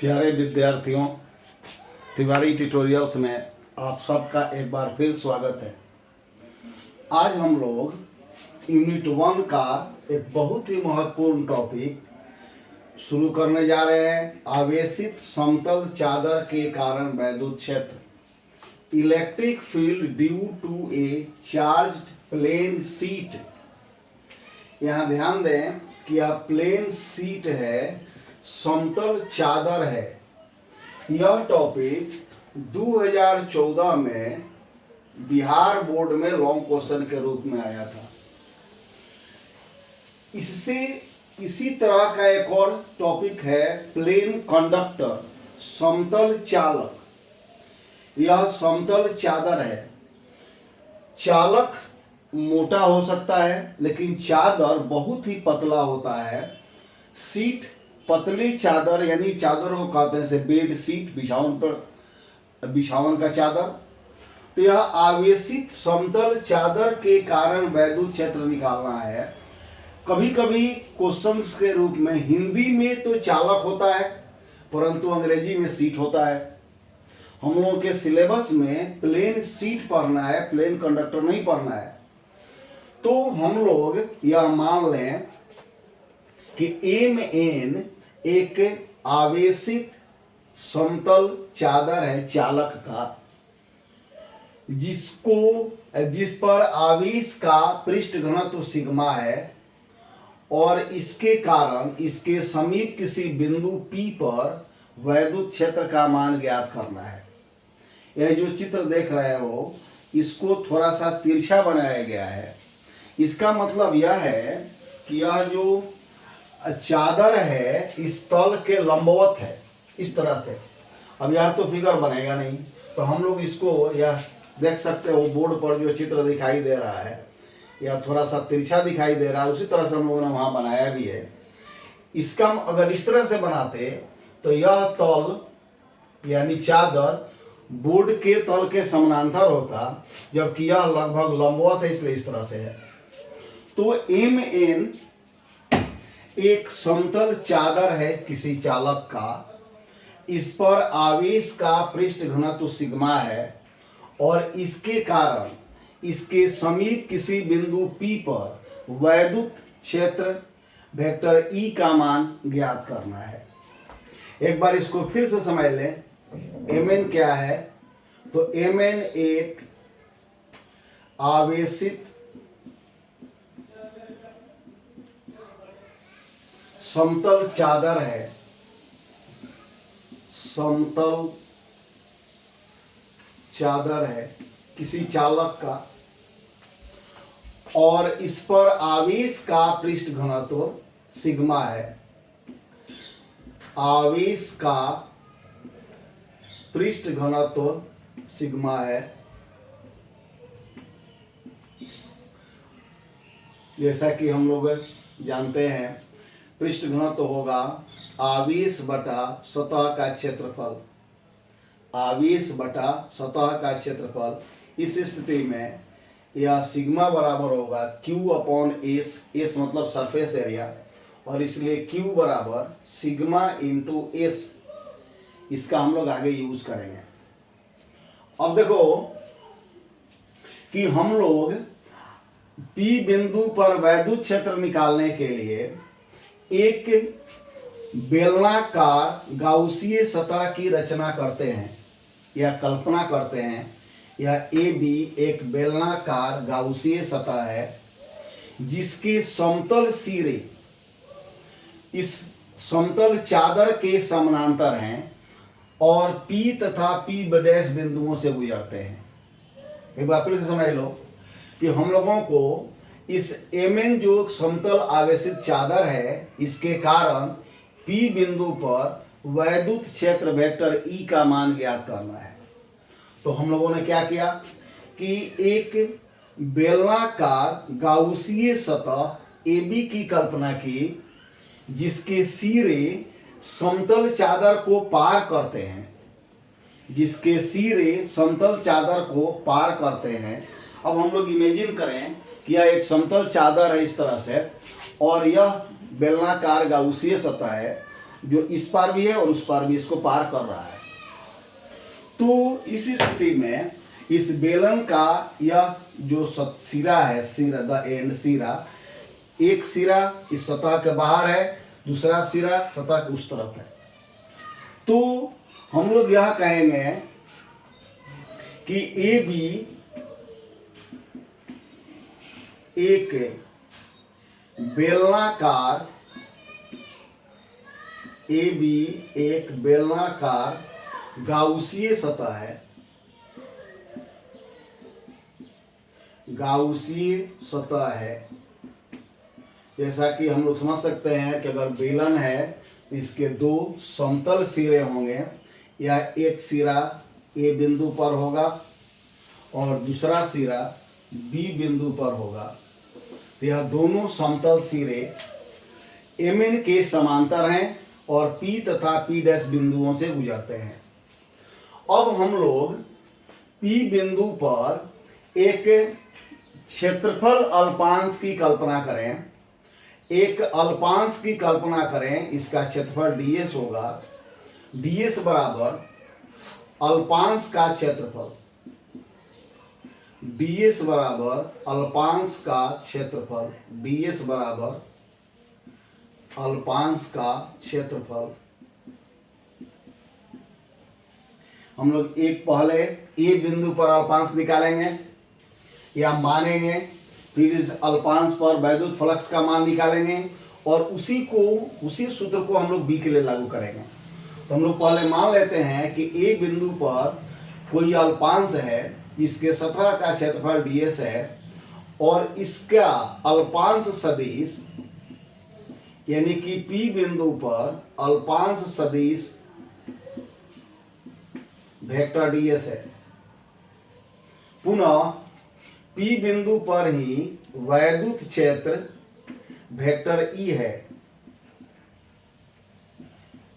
प्यारे विद्यार्थियों, तिवारी ट्यूटोरियल्स में आप सबका एक बार फिर स्वागत है। आज हम लोग यूनिट 1 का एक बहुत ही महत्वपूर्ण टॉपिक शुरू करने जा रहे हैं। आवेशित समतल चादर के कारण वैद्युत क्षेत्र, electric field due to a charged plane sheet. यहाँ ध्यान दें कि यह प्लेन शीट है, समतल चादर है। यह टॉपिक 2014 में बिहार बोर्ड में लॉन्ग क्वेश्चन के रूप में आया था। इससे इसी तरह का एक और टॉपिक है प्लेन कंडक्टर, समतल चालक। यह समतल चादर है। चालक मोटा हो सकता है लेकिन चादर बहुत ही पतला होता है। सीट पतली चादर, यानी चादर को कहते हैं से बेड शीट, बिछावन का चादर। तो यह आवेशित समतल चादर के कारण वैद्युत क्षेत्र निकालना है। कभी कभी क्वेश्चंस के रूप में हिंदी में तो चालक होता है परंतु अंग्रेजी में सीट होता है। हम लोगों के सिलेबस में प्लेन सीट पढ़ना है, प्लेन कंडक्टर नहीं पढ़ना है। तो हम लोग यह मान लें कि Mn एक आवेशित समतल चादर है चालक का, जिस पर आवेश का पृष्ठ घनत्व सिग्मा है और इसके कारण इसके समीप किसी बिंदु P पर वैद्युत क्षेत्र का मान ज्ञात करना है। यह जो चित्र देख रहे हो इसको थोड़ा सा तिरछा बनाया गया है। इसका मतलब यह है कि यह जो चादर है इस तल के लंबवत है, इस तरह से। अब यह तो फिगर बनेगा नहीं, तो हम लोग इसको यह देख सकते हो बोर्ड पर जो चित्र दिखाई दे रहा है यह थोड़ा सा तिरछा दिखाई दे रहा है। उसी तरह से हम लोगों ने वहां बनाया भी है। इसका अगर इस तरह से बनाते तो यह तल यानी चादर बोर्ड के तल के समानांतर होता, जबकि यह लगभग लंबवत है, इसलिए इस तरह से है। तो Mn एक समतल चादर है किसी चालक का। इस पर आवेश का पृष्ठ घनत्व सिग्मा है और इसके कारण इसके समीप किसी बिंदु P पर वैद्युत क्षेत्र वेक्टर E का मान ज्ञात करना है। एक बार इसको फिर से समझ लें। Mn क्या है? तो Mn एक आवेशित समतल चादर है, समतल चादर है किसी चालक का, और इस पर आवेश का पृष्ठ घनत्व सिग्मा है। आवेश का पृष्ठ घनत्व सिग्मा है। जैसा कि हम लोग जानते हैं पृष्ठ घनत्व होगा आवेश बटा सतह का क्षेत्रफल। आवेश बटा सतह का क्षेत्रफल। इस स्थिति में यह सिग्मा बराबर होगा Q अपॉन एस। एस मतलब सरफेस एरिया, और इसलिए Q बराबर सिग्मा इंटू एस। इसका हम लोग आगे यूज करेंगे। अब देखो कि हम लोग P बिंदु पर वैद्युत क्षेत्र निकालने के लिए एक बेलनाकार गाउसीय सतह की रचना करते हैं या कल्पना करते हैं। यह AB एक बेलनाकार गाउसीय सतह है जिसके समतल सिरे इस समतल चादर के समानांतर हैं और P तथा P' बिंदुओं से गुजरते हैं। एक बार फिर से समझ लो कि हम लोगों को इस Mn जो समतल आवेशित चादर है इसके कारण P बिंदु पर वैद्युत क्षेत्र वेक्टर E का मान ज्ञात करना है। तो हम लोगों ने क्या किया कि एक बेलनाकार गाउसीय सतह AB की कल्पना की जिसके सिरे समतल चादर को पार करते हैं, जिसके सिरे समतल चादर को पार करते हैं। अब हम लोग इमेजिन करें कि यह एक समतल चादर है इस तरह से, और यह बेलनाकार गाउसीय सतह है। जो इस पार भी है और उस पार भी इसको पार कर रहा है। तो इस स्थिति में इस बेलन का यह जो सिरा है, सिरा द एंड सिरा, एक सिरा इस सतह के बाहर है, दूसरा सिरा सतह के उस तरफ है। तो हम लोग यह कहेंगे कि ए बी एक बेलनाकार, ए बी एक बेलनाकार गाउसीय सतह है, गाउसीय सतह है। जैसा कि हम लोग समझ सकते हैं कि अगर बेलन है तो इसके दो समतल सिरे होंगे, या एक सिरा ए बिंदु पर होगा और दूसरा सिरा बी बिंदु पर होगा। तो यह दोनों समतल सिरे एमएन के समांतर हैं और पी तथा पी डैश बिंदुओं से गुजरते हैं। अब हम लोग पी बिंदु पर एक क्षेत्रफल अल्पांश की कल्पना करें, एक अल्पांश की कल्पना करें, इसका क्षेत्रफल ds होगा। ds बराबर अल्पांश का क्षेत्रफल, ds बराबर अल्पांश का क्षेत्रफल, ds बराबर अल्पांश का क्षेत्रफल। हम लोग एक पहले ए बिंदु पर अल्पांश निकालेंगे या मानेंगे, फिर इस अल्पांश पर वैद्युत फ्लक्स का मान निकालेंगे और उसी सूत्र को हम लोग बी के लिए लागू करेंगे। तो हम लोग पहले मान लेते हैं कि ए बिंदु पर कोई अल्पांश है, इसके सतह का क्षेत्रफल ds है और इसका अल्पांश सदिश यानी कि पी बिंदु पर अल्पांश सदिश वेक्टर ds है। पुनः पी बिंदु पर ही वैद्युत क्षेत्र वेक्टर E है,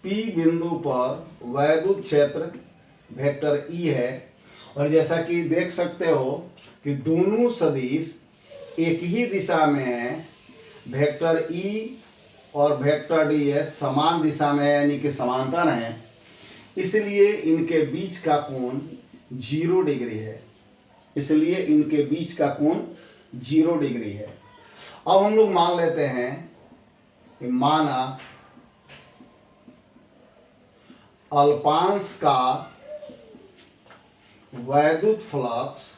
पी बिंदु पर वैद्युत क्षेत्र वेक्टर E है। और जैसा कि देख सकते हो कि दोनों सदिश एक ही दिशा में है, वेक्टर E और वेक्टर ds समान दिशा में है यानी कि समांतर हैं, इसलिए इनके बीच का कोण 0 डिग्री है, इसलिए इनके बीच का कोण 0 डिग्री है। अब हम लोग मान लेते हैं कि माना अल्पांश का वैद्युत फ्लक्स,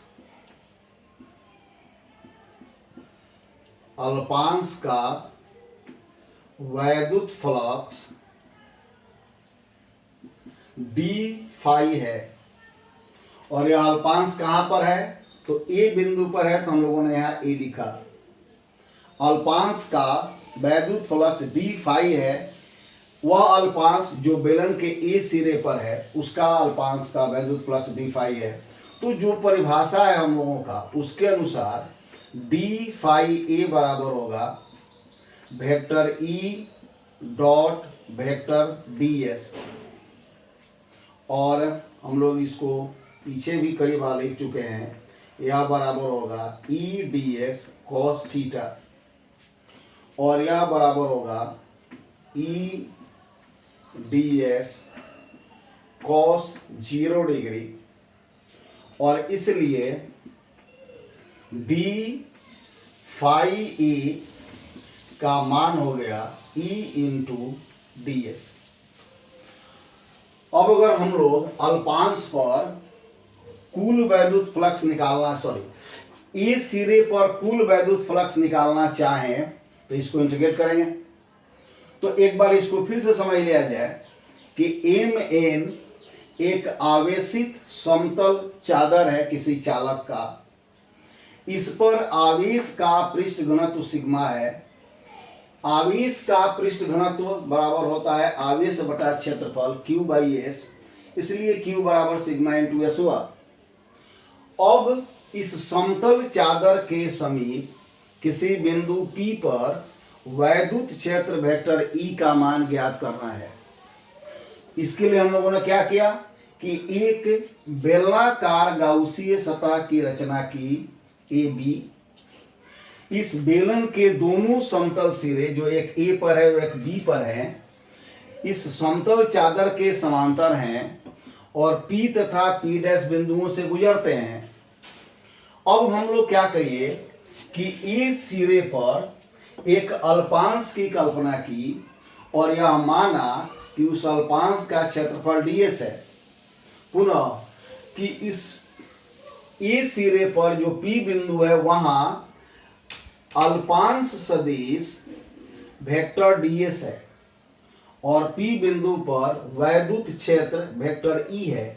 अल्पांश का वैद्युत फ्लक्स डी फाई है और यह अल्पांश कहां पर है, तो ए बिंदु पर है, तो हम लोगों ने यहां ए लिखा। अल्पांश का वैद्युत फ्लक्स डी फाई है, वह अल्पांश जो बेलन के ए सिरे पर है उसका अल्पांश का वैद्युत फ्लक्स डी फाई है। तो जो परिभाषा है हम लोगों का उसके अनुसार डी फाई ए बराबर होगा vector E dot vector ds। और हम लोग इसको पीछे भी कई बार लिख चुके हैं, यह बराबर होगा ई ds cos थीटा और यह बराबर होगा ई ds cos 0 डिग्री। और इसलिए डी फाई ए का मान हो गया E इंटू ds। अब अगर हम लोग अल्पांश पर कुल वैद्युत फ्लक्स निकालना, सॉरी ए सिरे पर कुल वैद्युत फ्लक्स निकालना चाहें तो इसको इंटीग्रेट करेंगे। तो एक बार इसको फिर से समझ लिया जाए कि mn एक आवेशित समतल चादर है किसी चालक का, इस पर आवेश का पृष्ठ घनत्व सिग्मा है। आवेश का पृष्ठ घनत्व बराबर होता है आवेश बटा क्षेत्रफल Q/S, इसलिए Q बराबर सिग्मा इंटू S हुआ। अब इस समतल चादर के समीप किसी बिंदु P पर वैद्युत क्षेत्र वेक्टर E का मान ज्ञात करना है। इसके लिए हम लोगों ने क्या किया कि एक बेलनाकार गाउसीय सतह की रचना की AB। इस बेलन के दोनों समतल सिरे जो एक A पर है और एक B पर है, इस समतल चादर के समांतर हैं और P तथा P' बिंदुओं से गुजरते हैं। अब हम लोग क्या करिए कि इस सिरे पर एक अल्पांश की कल्पना की और यह माना कि उस अल्पांश का क्षेत्रफल ds है। पुनः कि इस ए सिरे पर जो P बिंदु है वहां अल्पांश सदिश वेक्टर ds है और P बिंदु पर वैद्युत क्षेत्र वेक्टर E है।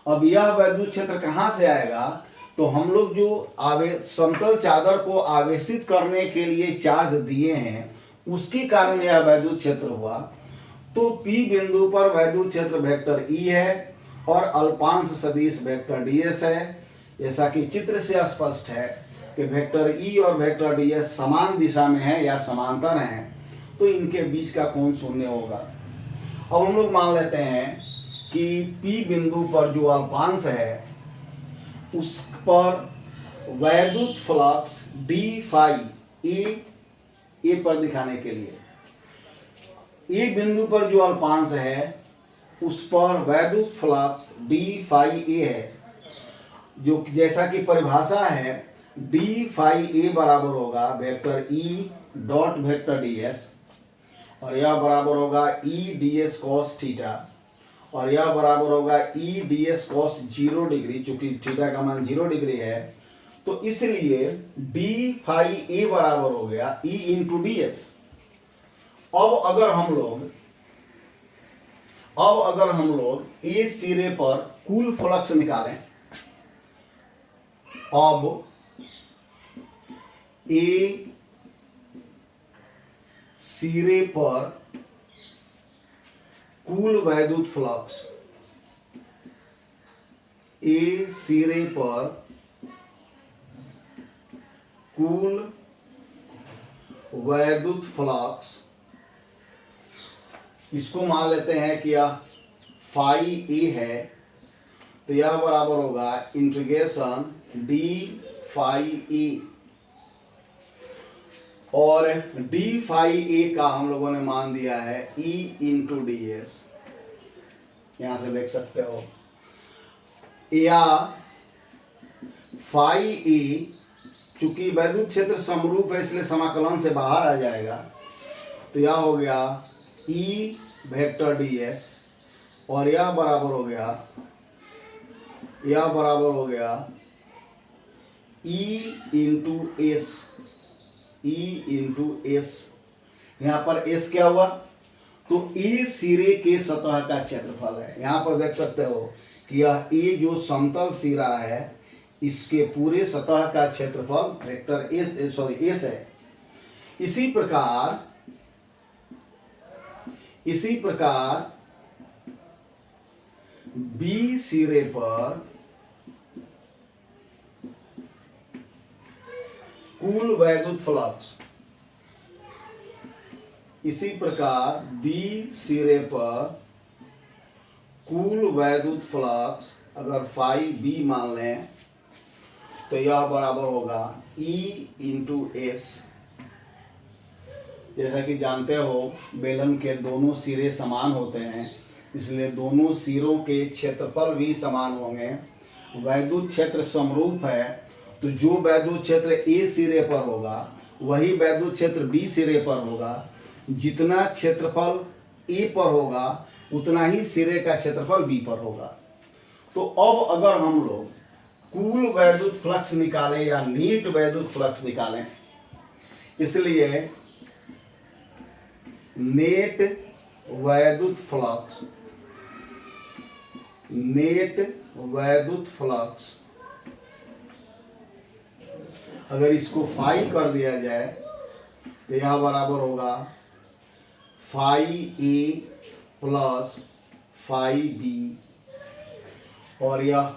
अब यह वैद्युत क्षेत्र कहां से आएगा? तो हम लोग जो समतल चादर को आवेशित करने के लिए चार्ज दिए हैं उसके कारण यह वैद्युत क्षेत्र हुआ। तो P बिंदु पर वैद्युत क्षेत्र वेक्टर E है और अल्पांश सदिश वेक्टर ds है। जैसा कि चित्र से स्पष्ट है कि वेक्टर E और वेक्टर ds समान दिशा में है या समांतर हैं, तो इनके बीच का कोण शून्य होगा। अब हम लोग मान लेते हैं कि P बिंदु पर जो अल्पांश है उस पर वैद्युत फ्लक्स d फाई ए पर दिखाने के लिए ए बिंदु पर जो अल्पांश है उस पर वैद्युत फ्लक्स d फाई ए है, जो जैसा कि परिभाषा है d फाई ए बराबर होगा vector E dot vector ds और यह बराबर होगा E ds cos थीटा और यह बराबर होगा E ds cos 0 डिग्री, चूंकि थीटा का मान 0 डिग्री है तो इसलिए d फाई ए बराबर हो गया E इंटू ds। अब अगर हम लोग ए सिरे पर कुल फ्लक्स निकालें, अब ए सिरे पर कुल वैद्युत फ्लक्स, ए सिरे पर कुल वैद्युत फ्लक्स, इसको मान लेते हैं कि यह फाई ए है, तो यह बराबर होगा इंटीग्रेशन d फाई ए और d फाई ए का हम लोगों ने मान दिया है E इंटू ds, यहां से देख सकते हो, या फाई ए चूंकि वैद्युत क्षेत्र समरूप है इसलिए समाकलन से बाहर आ जाएगा, तो यह हो गया E वेक्टर ds और यह बराबर हो गया E इंटू एस। यहाँ पर S क्या हुआ? तो ए सिरे के सतह का क्षेत्रफल है। यहाँ पर देख सकते हो कि यह ए जो समतल सिरा है इसके पूरे सतह का क्षेत्रफल वेक्टर एस है। इसी प्रकार बी सिरे पर कुल वैद्युत फ्लक्स, इसी प्रकार बी सिरे पर कुल वैद्युत फ्लक्स अगर फाई बी मान लें तो यह बराबर होगा E इंटू एस। जैसा कि जानते हो बेलन के दोनों सिरे समान होते हैं, इसलिए दोनों सिरों के क्षेत्रफल भी समान होंगे। वैद्युत क्षेत्र समरूप है तो जो वैद्युत क्षेत्र ए सिरे पर होगा वही वैद्युत क्षेत्र बी सिरे पर होगा। जितना क्षेत्रफल ए पर होगा उतना ही सिरे का क्षेत्रफल बी पर होगा। तो अब अगर हम लोग कुल वैद्युत फ्लक्स निकालें या नेट वैद्युत फ्लक्स निकालें, इसलिए नेट वैद्युत फ्लक्स अगर इसको फाई कर दिया जाए तो यह बराबर होगा फाई ए प्लस फाई बी और यह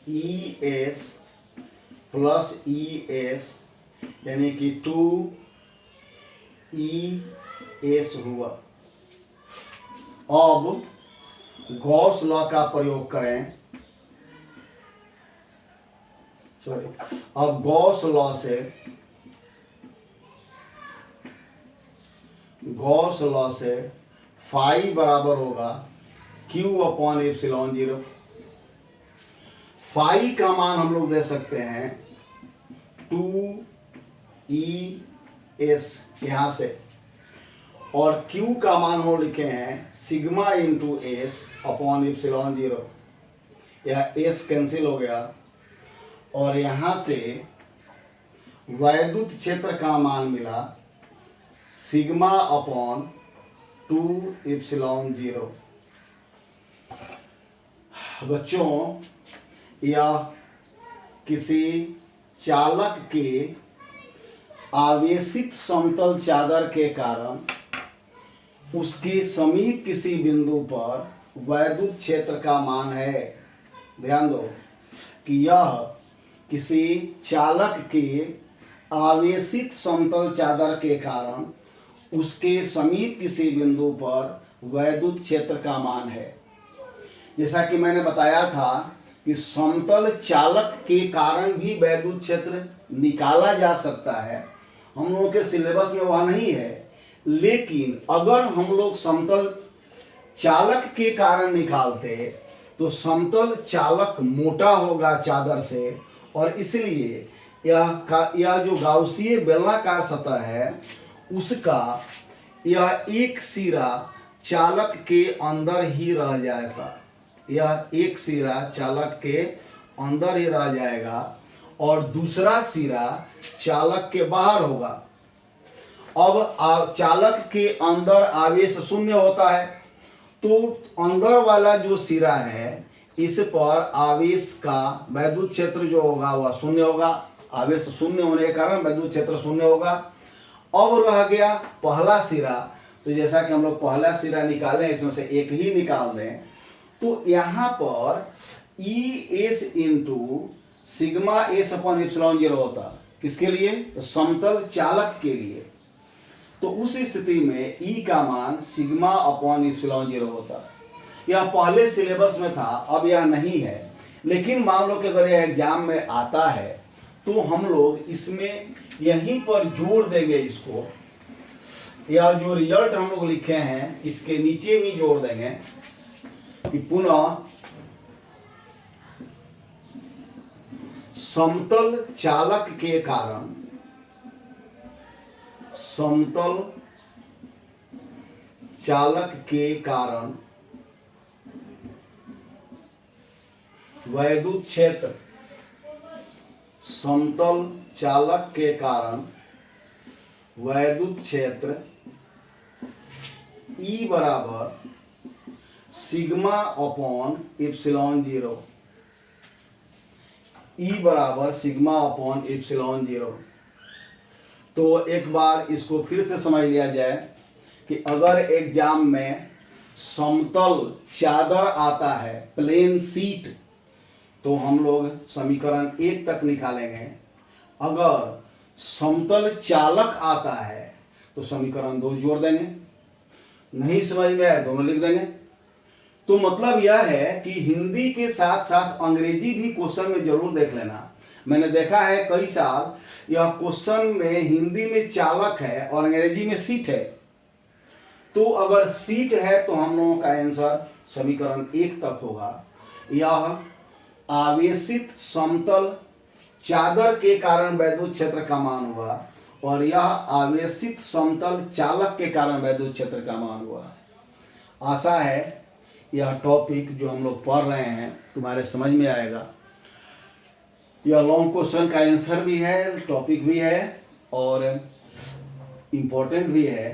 E S plus E S यानी कि 2 ई एस हुआ। अब गॉस लॉ का प्रयोग करें, अब गॉस लॉ से फाई बराबर होगा Q upon epsilon zero. Phi का मान हम लोग दे सकते हैं 2ES यहां से, और Q का मान हम लिखे हैं sigma into S upon epsilon zero. यह एस कैंसिल हो गया, और यहां से वैद्युत क्षेत्र का मान मिला सिग्मा अपॉन 2 एप्सिलॉन जीरो। बच्चों, यह किसी चालक के आवेशित समतल चादर के कारण उसके समीप किसी बिंदु पर वैद्युत क्षेत्र का मान है। ध्यान दो कि यह किसी चालक के आवेशित समतल चादर के कारण उसके समीप किसी बिंदु पर वैद्युत क्षेत्र का मान है। जैसा कि मैंने बताया था कि समतल चालक के कारण भी वैद्युत क्षेत्र निकाला जा सकता है। हम लोगों के सिलेबस में वह नहीं है, लेकिन अगर हम लोग समतल चालक के कारण निकालते तो समतल चालक मोटा होगा चादर से, और इसलिए यह जो गाउसीय बेलनाकार सतह है उसका यह एक सिरा चालक के अंदर ही रह जाएगा। यह एक सिरा चालक के अंदर ही रह जाएगा और दूसरा सिरा चालक के बाहर होगा। अब चालक के अंदर आवेश शून्य होता है, तो अंदर वाला जो सिरा है इस पर आवेश का वैद्युत क्षेत्र जो होगा वह शून्य होगा। आवेश शून्य होने के कारण वैद्युत क्षेत्र शून्य होगा। अब रह गया पहला सिरा, तो जैसा कि हम लोग पहला सिरा निकालें, इसमें से एक ही निकाल दें, तो यहाँ पर E S into sigma S upon epsilon zero होता। किसके लिए? तो समतल चालक के लिए। तो उस स्थिति में ई का मान सिग्मा अपॉन एप्सिलॉन जीरो होता। यह पहले सिलेबस में था, अब यह नहीं है, लेकिन मान लो कि अगर यह एग्जाम में आता है तो हम लोग इसमें यहीं पर जोड़ देंगे इसको। यह जो रिजल्ट हम लोग लिखे हैं इसके नीचे ही जोड़ देंगे कि पुनः समतल चालक के कारण वैद्युत क्षेत्र, समतल चालक के कारण वैद्युत क्षेत्र E बराबर sigma upon epsilon zero. E बराबर सिग्मा अपॉन एप्सिलॉन जीरो। तो एक बार इसको फिर से समझ लिया जाए कि अगर एग्जाम में समतल चादर आता है, प्लेन सीट, तो हम लोग समीकरण 1 तक निकालेंगे। अगर समतल चालक आता है तो समीकरण 2 जोड़ देंगे। नहीं समझ में आए दोनों लिख देंगे। तो मतलब यह है कि हिंदी के साथ साथ अंग्रेजी भी क्वेश्चन में जरूर देख लेना। मैंने देखा है कई साल यह क्वेश्चन में हिंदी में चालक है और अंग्रेजी में सीट है। तो अगर सीट है तो हम लोगों का आंसर समीकरण 1 तक होगा। यह आवेशित समतल चादर के कारण वैद्युत क्षेत्र का मान हुआ, और यह आवेशित समतल चालक के कारण वैद्युत क्षेत्र का मान हुआ। आशा है यह टॉपिक जो हम लोग पढ़ रहे हैं तुम्हारे समझ में आएगा। यह लॉन्ग क्वेश्चन का आंसर भी है, टॉपिक भी है और इम्पोर्टेंट भी है।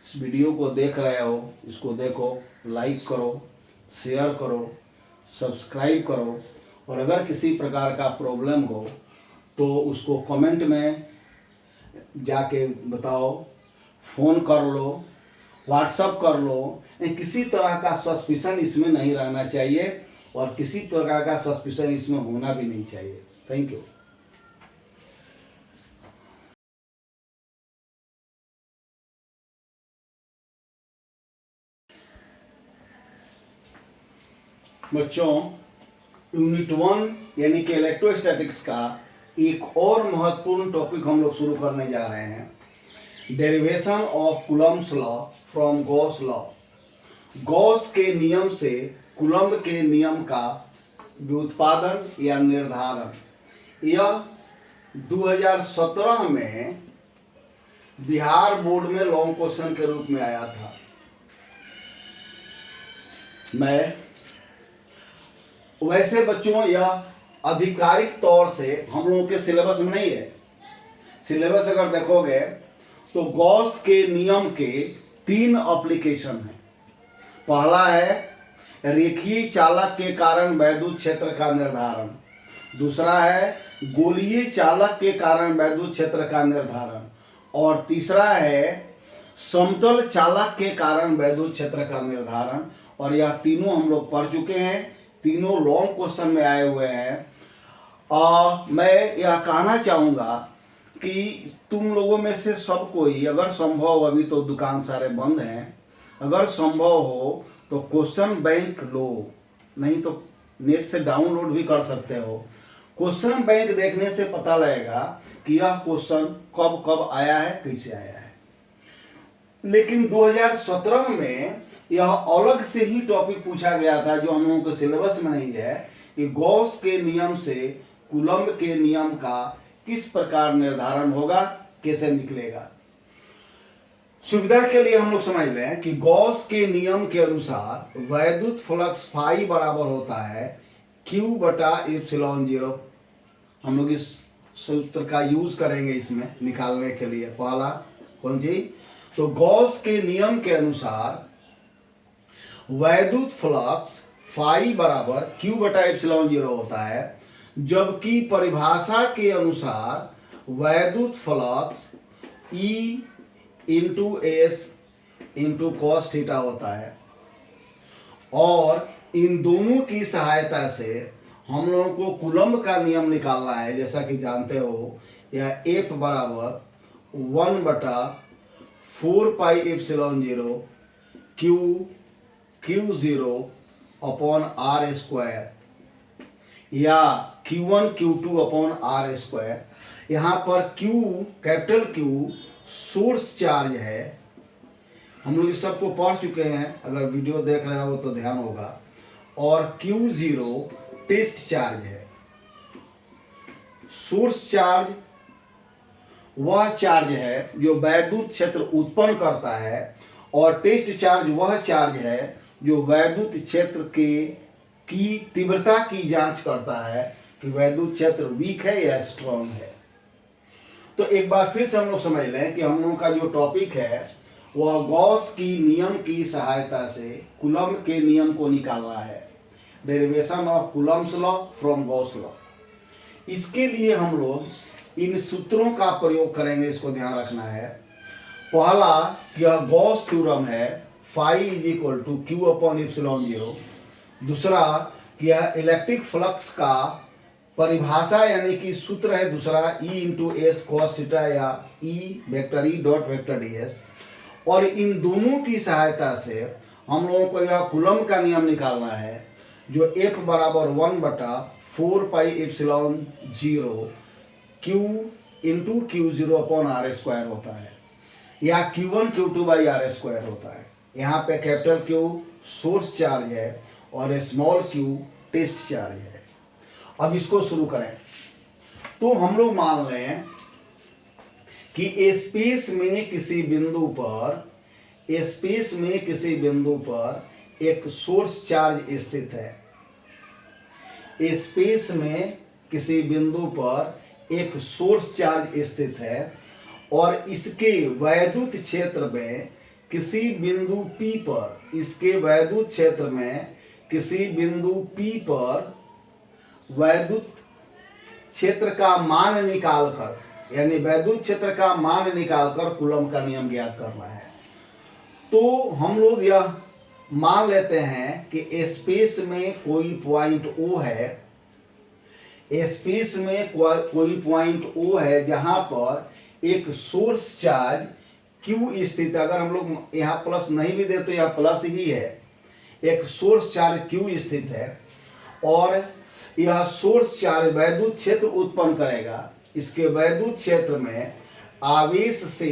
इस वीडियो को देख रहे हो, इसको देखो, लाइक करो, शेयर करो, सब्सक्राइब करो, और अगर किसी प्रकार का प्रॉब्लम हो तो उसको कमेंट में जाके बताओ, फ़ोन कर लो, व्हाट्सअप कर लो। किसी तरह का सस्पिशन इसमें नहीं रहना चाहिए और किसी प्रकार का सस्पिशन इसमें होना भी नहीं चाहिए। Thank you. बच्चों, यूनिट 1 यानी कि इलेक्ट्रोस्टैटिक्स का एक और महत्वपूर्ण टॉपिक हम लोग शुरू करने जा रहे हैं, derivation of Coulomb's law from Gauss law. Gauss के नियम से कूलम्ब के नियम का व्युत्पादन या निर्धारण। यह 2017 में बिहार बोर्ड में लॉन्ग क्वेश्चन के रूप में आया था। वैसे बच्चों यह आधिकारिक तौर से हम लोगों के सिलेबस में नहीं है। सिलेबस अगर देखोगे तो गॉस के नियम के 3 एप्लीकेशन हैं। पहला है रेखीय चालक के कारण वैद्युत क्षेत्र का निर्धारण, दूसरा है गोलीय चालक के कारण वैद्युत क्षेत्र का निर्धारण, और तीसरा है समतल चालक के कारण वैद्युत क्षेत्र का निर्धारण। और यह तीनों हम लोग पढ़ चुके हैं, तीनों लॉन्ग क्वेश्चन में आए हुए हैं। मैं यह कहना चाहूँगा कि तुम लोगों में से सबको ही अगर संभव, अभी तो दुकान सारे बंद हैं, अगर संभव हो तो क्वेश्चन बैंक लो, नहीं तो नेट से डाउनलोड भी कर सकते हो। क्वेश्चन बैंक देखने से पता लगेगा कि यह क्वेश्चन कब कब आया है, कैसे आया है। लेकिन 2017 में यह अलग से ही टॉपिक पूछा गया था जो हम लोगों के सिलेबस में नहीं है कि गॉस के नियम से कूलम्ब के नियम का किस प्रकार निर्धारण होगा, कैसे निकलेगा। सुविधा के लिए हम लोग समझ लें कि गॉस के नियम के अनुसार वैद्युत फ्लक्स फाई बराबर होता है Q बटा एप्सिलॉन 0। हम लोग इस सूत्र का यूज करेंगे इसमें निकालने के लिए। पहला कौन सी, तो गॉस के नियम के अनुसार वैद्युत फ्लक्स फाई बराबर Q बटा एप्सिलॉन 0 होता है, जबकि परिभाषा के अनुसार वैद्युत flux E into S into cos theta होता है। और इन दोनों की सहायता से हम लोगों को कूलम्ब का नियम निकालना है। जैसा कि जानते हो यह F बराबर 1 बटा 4 pi epsilon 0 Q0 upon R square या Q1 Q2 upon R square. यहाँ पर Q, capital Q source charge है। हम लोग इस सबको पढ़ चुके हैं, अगर वीडियो देख रहे हो तो ध्यान होगा। और Q0 टेस्ट चार्ज है। सोर्स चार्ज वह चार्ज है जो वैद्युत क्षेत्र उत्पन्न करता है, और टेस्ट चार्ज वह चार्ज है जो वैद्युत क्षेत्र की तीव्रता की जांच करता है कि वैद्युत क्षेत्र वीक है या स्ट्रॉन्ग है। तो एक बार फिर से हम लोग समझ लें कि हम लोगों का जो टॉपिक है वह गॉस की नियम की सहायता से कूलम्ब के नियम को निकालना है। Derivation of Coulomb's law from Gauss law. इसके लिए हम लोग इन सूत्रों का प्रयोग करेंगे, इसको ध्यान रखना है। पहला, यह गॉस थ्योरम है, phi is equal to Q upon epsilon 0। दूसरा, यह इलेक्ट्रिक फ्लक्स का परिभाषा यानी कि सूत्र है दूसरा, E into S cos theta या E vector E dot vector ds। और इन दोनों की सहायता से हम लोगों को यह कूलम्ब का नियम निकालना है जो F बराबर 1 बटा 4 pi epsilon 0 Q into Q0 upon R square होता है, या Q1 Q2 by R square होता है। यहाँ पे कैपिटल Q सोर्स चार्ज है और स्मॉल q टेस्ट चार्ज है। अब इसको शुरू करें तो हम लोग मान लें कि स्पेस में किसी बिंदु पर एक सोर्स चार्ज स्थित है। स्पेस में किसी बिंदु पर एक सोर्स चार्ज स्थित है और इसके वैद्युत क्षेत्र में किसी बिंदु P पर, इसके वैद्युत क्षेत्र में किसी बिंदु P पर वैद्युत क्षेत्र का मान निकालकर, यानी वैद्युत क्षेत्र का मान निकालकर कूलम्ब का नियम ज्ञात करना है। तो हम लोग यह मान लेते हैं कि स्पेस में कोई पॉइंट O है, स्पेस में कोई पॉइंट O है जहां पर एक सोर्स चार्ज Q स्थित है। अगर हम लोग यहाँ प्लस नहीं भी दे तो यह प्लस ही है। एक सोर्स चार्ज Q स्थित है और यह सोर्स चार्ज वैद्युत क्षेत्र उत्पन्न करेगा। इसके वैद्युत क्षेत्र में आवेश से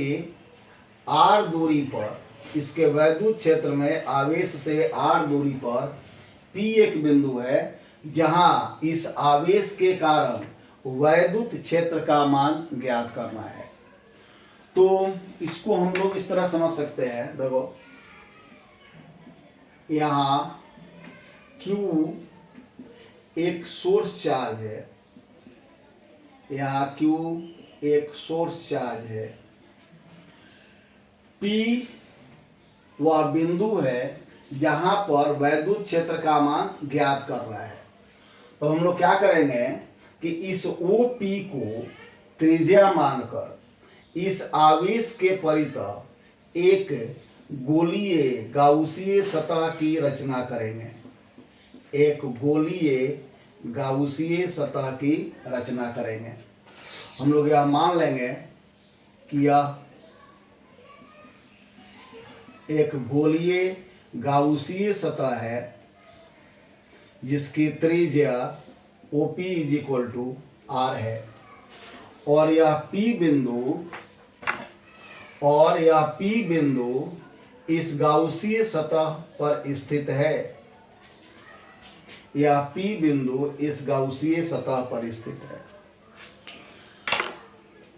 r दूरी पर इसके वैद्युत क्षेत्र में आवेश से r दूरी पर P एक बिंदु है जहां इस आवेश के कारण वैद्युत क्षेत्र का मान ज्ञात करना है। तो इसको हम लोग इस तरह समझ सकते हैं, देखो यहाँ Q एक सोर्स चार्ज है, यहाँ Q एक सोर्स चार्ज है, P वह बिंदु है जहां पर वैद्युत क्षेत्र का मान ज्ञात कर रहा है। तो हम लोग क्या करेंगे कि इस OP को त्रिज्या मानकर इस आवेश के परितः एक गोलीय गाउसीय सतह की रचना करेंगे, एक गोलीय गाउसीय सतह की रचना करेंगे। हम लोग यह मान लेंगे कि यह एक गोलीय गाउसीय सतह है जिसकी त्रिज्या OP = R है और यह P बिंदु इस गाउसीय सतह पर स्थित है, यह P बिंदु इस गाउसीय सतह पर स्थित है।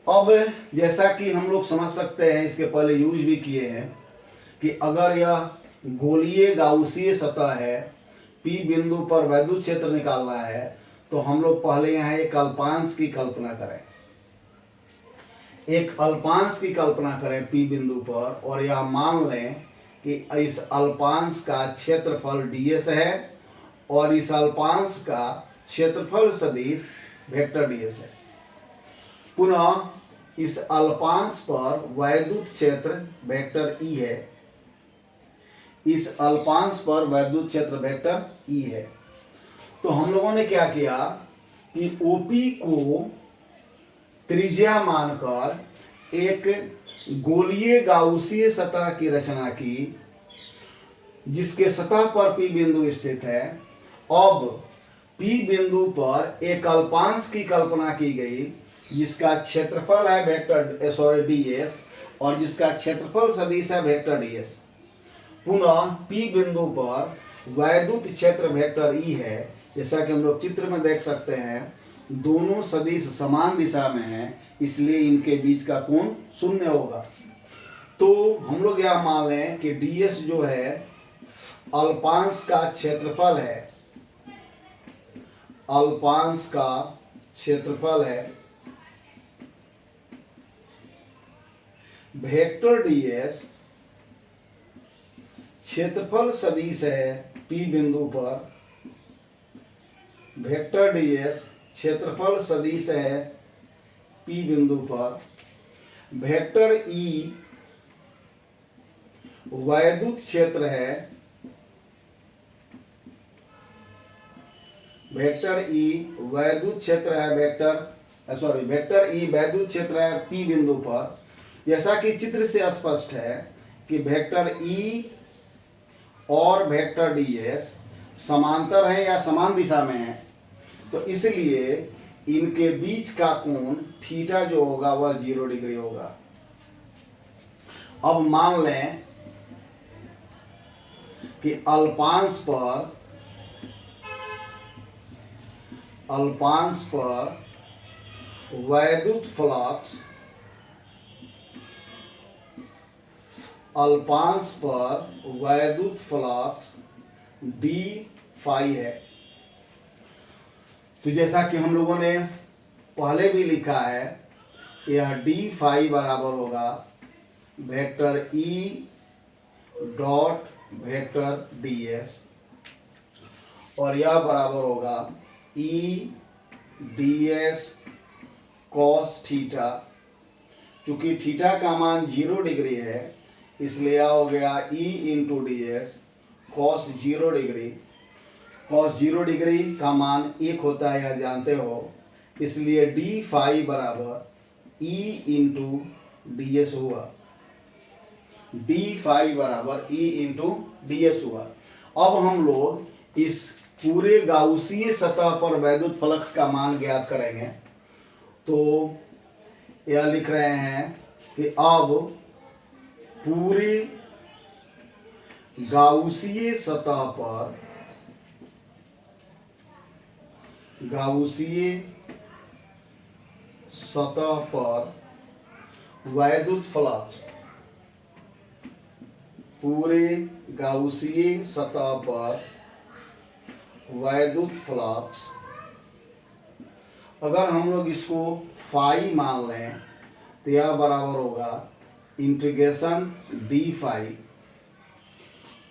अब जैसा कि हम लोग समझ सकते हैं, इसके पहले यूज भी किए हैं कि अगर यह गोलीय गाउसीय सतह है, P बिंदु पर वैद्युत क्षेत्र निकालना है, तो हम लोग पहले यहाँ एक अल्पांश की कल्पना करें, एक अल्पांश की कल्पना करें P बिंदु पर, और यह मान लें कि इस अल्पांश का क्षेत्रफल ds है और इस अल्पांश का क्षेत्रफल सदिश वेक्टर ds है। पुनः इस अल्पांश पर वैद्युत क्षेत्र वेक्टर E है, इस अल्पांश पर वैद्युत क्षेत्र वेक्टर E है। तो हम लोगों ने क्या किया कि OP को त्रिज्या मानकर एक गोलीय गाउसीय सतह की रचना की जिसके सतह पर P बिंदु स्थित है। अब P बिंदु पर एक अल्पांश की कल्पना की गई जिसका क्षेत्रफल है वेक्टर ds और जिसका क्षेत्रफल सदिश है वेक्टर ds। पुनः P बिंदु पर वैद्युत क्षेत्र वेक्टर E है, जैसा कि हम लोग चित्र में देख सकते हैं, दोनों सदिश समान दिशा में हैं, इसलिए इनके बीच का कोण 0 होगा। तो हम लोग यह मान लें कि ds जो है अल्पांश का क्षेत्रफल है, अल्पांश का क्षेत्रफल है, वेक्टर ds क्षेत्रफल सदिश है P बिंदु पर, वेक्टर ds क्षेत्रफल सदिश है P बिंदु पर, वेक्टर E वैद्युत क्षेत्र है, वेक्टर E वैद्युत क्षेत्र है वेक्टर E वैद्युत क्षेत्र है P बिंदु पर। जैसा कि चित्र से स्पष्ट है कि वेक्टर E और वेक्टर ds समांतर है या समान दिशा में है, तो इसलिए इनके बीच का कोण थीटा जो होगा वह 0 डिग्री होगा। अब मान लें कि अल्पांश पर वैद्युत फ्लक्स, अल्पांश पर वैद्युत फ्लक्स d फाई है। तो जैसा कि हम लोगों ने पहले भी लिखा है, यह d फाई बराबर होगा vector E dot vector ds और यह बराबर होगा E ds cos थीटा। चूंकि थीटा का मान 0 डिग्री है, इसलिए यह हो गया E into ds cos 0 degree. cos 0 degree का मान 1 होता है, यह जानते हो, इसलिए d फाई बराबर E इंटू ds हुआ, d फाई बराबर E इंटू ds हुआ। अब हम लोग इस पूरे गाउसीय सतह पर वैद्युत फ्लक्स का मान ज्ञात करेंगे। तो यह लिख रहे हैं कि अब पूरे गाउसीय सतह पर वैद्युत फ्लक्स, पूरे गाउसीय सतह पर वैद्युत फ्लक्स, अगर हम लोग इसको फाई मान लें तो यह बराबर होगा इंटीग्रेशन डी फाई,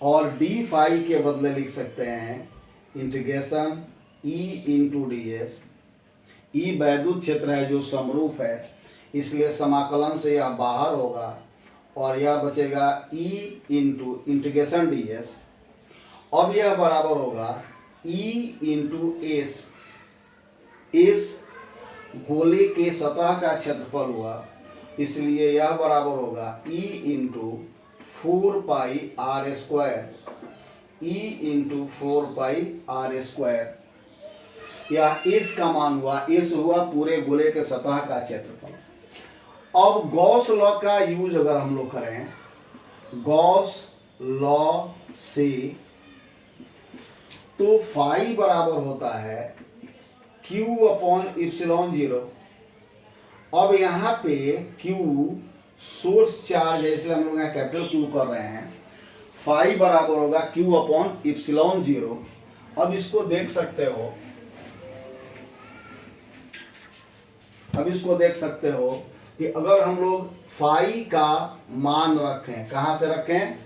और डी फाई के बदले लिख सकते हैं integration E into d s. E वैद्युत क्षेत्र है जो समरूप है, इसलिए समाकलन से यह बाहर होगा और यह बचेगा E into integration D S. अब यह बराबर होगा ई इंटू एस। एस गोले के सतह का क्षेत्रफल हुआ, इसलिए यह बराबर होगा E into 4 pi R square, E into 4 pi R square. यह एस का मान हुआ, एस हुआ पूरे गोले के सतह का क्षेत्रफल। अब गॉस लॉ का यूज अगर हम लोग करें, गॉस लॉ से, तो फाई बराबर होता है Q अपॉन इप्सिलॉन 0। अब यहाँ पे Q सोर्स चार्ज है, इसलिए हम लोग यहाँ कैपिटल Q कर रहे हैं। फाई बराबर होगा Q अपॉन इप्सिलॉन 0। अब इसको देख सकते हो, कि अगर हम लोग फाई का मान रखें, कहाँ से रखें,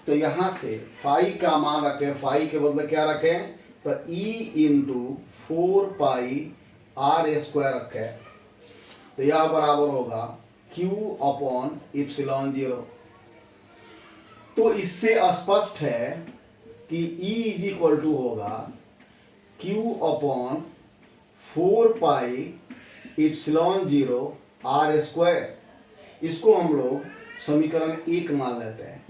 तो यहाँ से फाई का मान रखें, फाई के बदले क्या रखें, तो E into 4 pi R square रखें, तो यह बराबर होगा Q अपॉन इप्सिलॉन 0। तो इससे स्पष्ट है कि E इज इक्वल टू होगा Q upon 4 pi epsilon 0 are square. इसको हम लोग समीकरण 1 मान लेते हैं,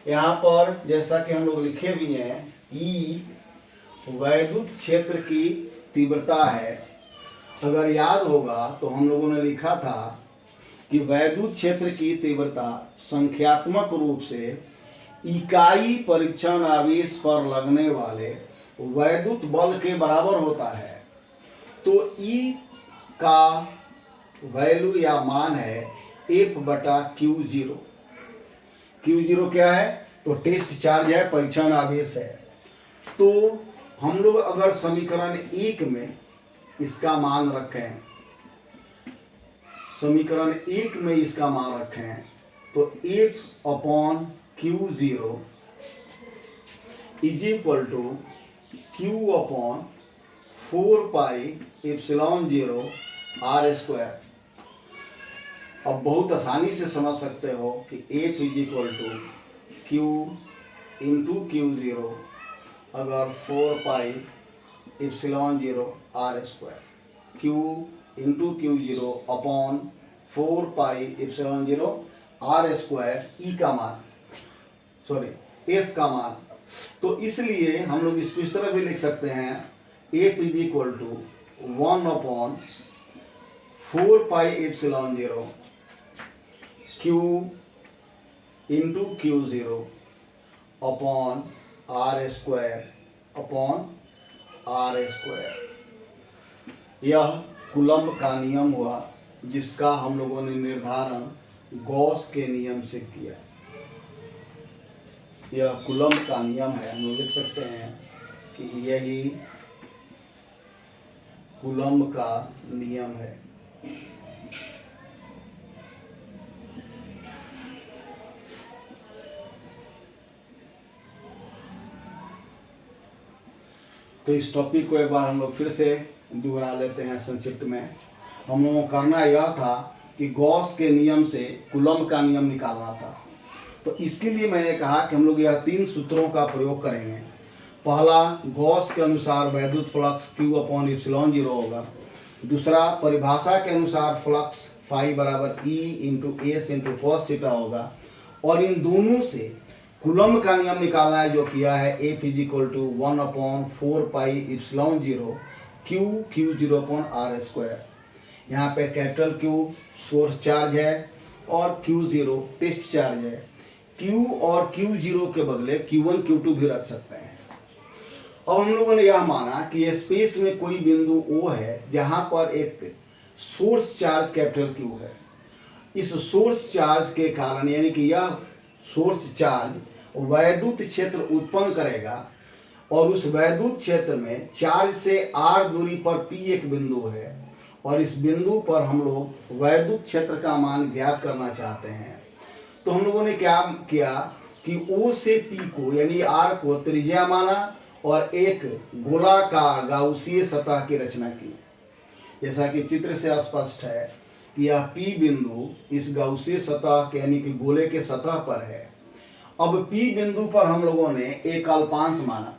यहाँ पर जैसा कि हम लोग लिखे भी हैं, E वैद्युत क्षेत्र की तीव्रता है। अगर याद होगा तो हम लोगों ने लिखा था कि वैद्युत क्षेत्र की तीव्रता संख्यात्मक रूप से इकाई परीक्षण आवेश पर लगने वाले वैद्युत बल के बराबर होता है। तो E का वैल्यू या मान है F बटा Q0। Q0 क्या है, तो टेस्ट चार्ज है, परीक्षण आवेश है। तो हम लोग अगर समीकरण 1 में इसका मान रखें, तो F upon Q0 is equal to Q upon 4 pi epsilon 0 are square. अब बहुत आसानी से समझ सकते हो कि F is equal to Q into Q0, अगर 4 pi epsilon 0 are square, Q into Q0 upon 4 pi epsilon 0 are square, F का मान। तो इसलिए हम लोग इसको इस तरह भी लिख सकते हैं, F is equal to 1 upon 4 pi epsilon 0 Q into Q0 upon R square. यह कूलम्ब का नियम हुआ, जिसका हम लोगों ने निर्धारण गॉस के नियम से किया। यह कूलम्ब का नियम है, हम लोग लिख सकते हैं कि यही कूलम्ब का नियम है। तो इस टॉपिक को एक बार हम लोग फिर से दोहरा लेते हैं संक्षिप्त में। हम लोगों को करना यह था कि गॉस के नियम से कूलम्ब का नियम निकालना था। तो इसके लिए मैंने कहा कि हम लोग यह 3 सूत्रों का प्रयोग करेंगे। पहला, गॉस के अनुसार वैद्युत फ्लक्स Q अपॉन इप्सिलॉन 0 होगा। दूसरा, परिभाषा के अनुसार फ्लक्स फाई बराबर E into S into cos theta होगा। और इन दोनों से कूलम्ब का नियम निकालना है, जो किया है F is equal to 1 upon 4 pi epsilon 0 Q0 upon R square. यहाँ पे कैपिटल Q सोर्स चार्ज है और Q0 टेस्ट चार्ज है। Q और Q0 के बदले Q1 Q2 भी रख सकते हैं। अब हम लोगों ने यह माना कि स्पेस में कोई बिंदु O है जहां पर एक सोर्स चार्ज कैपिटल Q है। इस सोर्स चार्ज के कारण यानी कि यह सोर्स चार्ज वैद्युत क्षेत्र उत्पन्न करेगा और उस वैद्युत क्षेत्र में चार्ज से r दूरी पर P एक बिंदु है और इस बिंदु पर हम लोग वैद्युत क्षेत्र का मान ज्ञात करना चाहते हैं। तो हम लोगों ने क्या किया कि O से P को यानी r को त्रिज्या माना और एक गोलाकार गाउसीय सतह की रचना की। जैसा कि चित्र से स्पष्ट है कि यह P बिंदु इस गाउसीय सतह के यानी कि गोले के सतह पर है। अब P बिंदु पर हम लोगों ने एक अल्पांश माना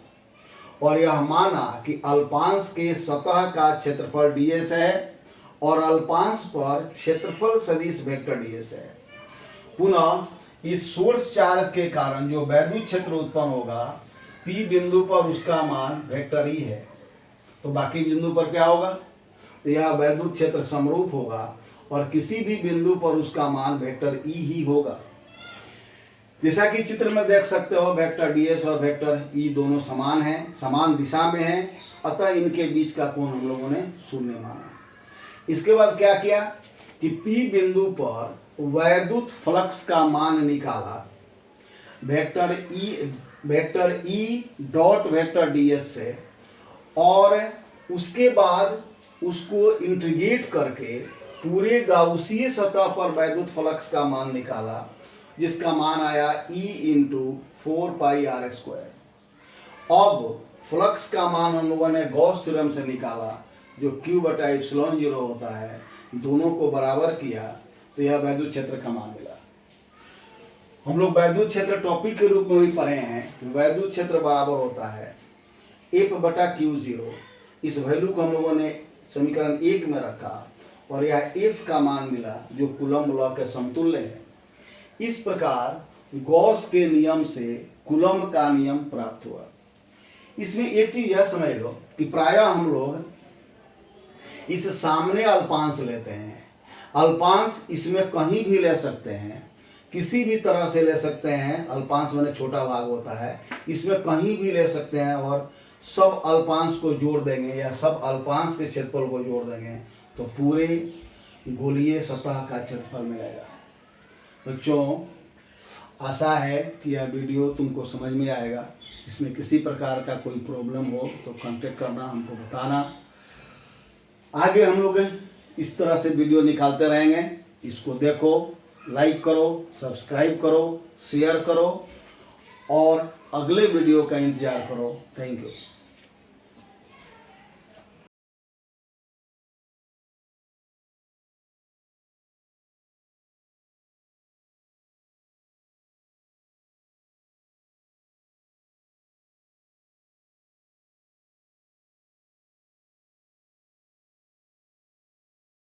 और यह माना कि अल्पांश के सतह का क्षेत्रफल ds है और अल्पांश पर क्षेत्रफल सदिश वेक्टर ds है। पुनः इस सोर्स चार्ज के कारण जो वैद्युत क्षेत्र उत्पन्न होगा P बिंदु पर उसका मान वेक्टर E है। तो बाकी बिंदु पर क्या होगा? तो यह वैद्युत क्षेत्र समरूप होगा और किसी भी बिंदु पर उसका मान वेक्टर E ही होगा। जैसा कि चित्र में देख सकते हो वेक्टर ds और वेक्टर E दोनों समान हैं, समान दिशा में हैं, अतः इनके बीच का कोण हम लोगों ने शून्य माना। इसके बाद क्या किया कि P बिंदु पर वैद्युत फ्लक्स का मान निकाला vector E dot vector ds से और उसके बाद उसको इंटीग्रेट करके पूरे गाउसीय सतह पर वैद्युत फ्लक्स का मान निकाला जिसका मान आया E इंटू 4πr²। अब फ्लक्स का मान हम लोगों ने गॉस थ्योरम से निकाला जो Q/ε0 होता है, दोनों को बराबर किया तो यह वैद्युत क्षेत्र का मान मिला। हम लोग वैद्युत क्षेत्र टॉपिक के रूप में भी पढ़े हैं। वैद्युत क्षेत्र बराबर होता है F/Q0। इस वैल्यू को हम लोगों ने समीकरण 1 में रखा और यह F का मान मिला जो कूलम्ब लॉ के समतुल्य है। इस प्रकार गॉस के नियम से कूलम्ब का नियम प्राप्त हुआ। इसमें एक चीज यह समझ लो कि प्रायः हम लोग इस सामने अल्पांश लेते हैं। अल्पांश इसमें कहीं भी ले सकते हैं, किसी भी तरह से ले सकते हैं। अल्पांश माने छोटा भाग होता है, इसमें कहीं भी ले सकते हैं और सब अल्पांश को जोड़ देंगे या सब अल्पांश के क्षेत्रफल को जोड़ देंगे तो पूरे गोलीय सतह का क्षेत्रफल मिलेगा। बच्चों, आशा है कि यह वीडियो तुमको समझ में आएगा। इसमें किसी प्रकार का कोई प्रॉब्लम हो तो कांटेक्ट करना, हमको बताना। आगे हम लोग इस तरह से वीडियो निकालते रहेंगे। इसको देखो, लाइक करो, सब्सक्राइब करो, शेयर करो और अगले वीडियो का इंतजार करो। Thank you.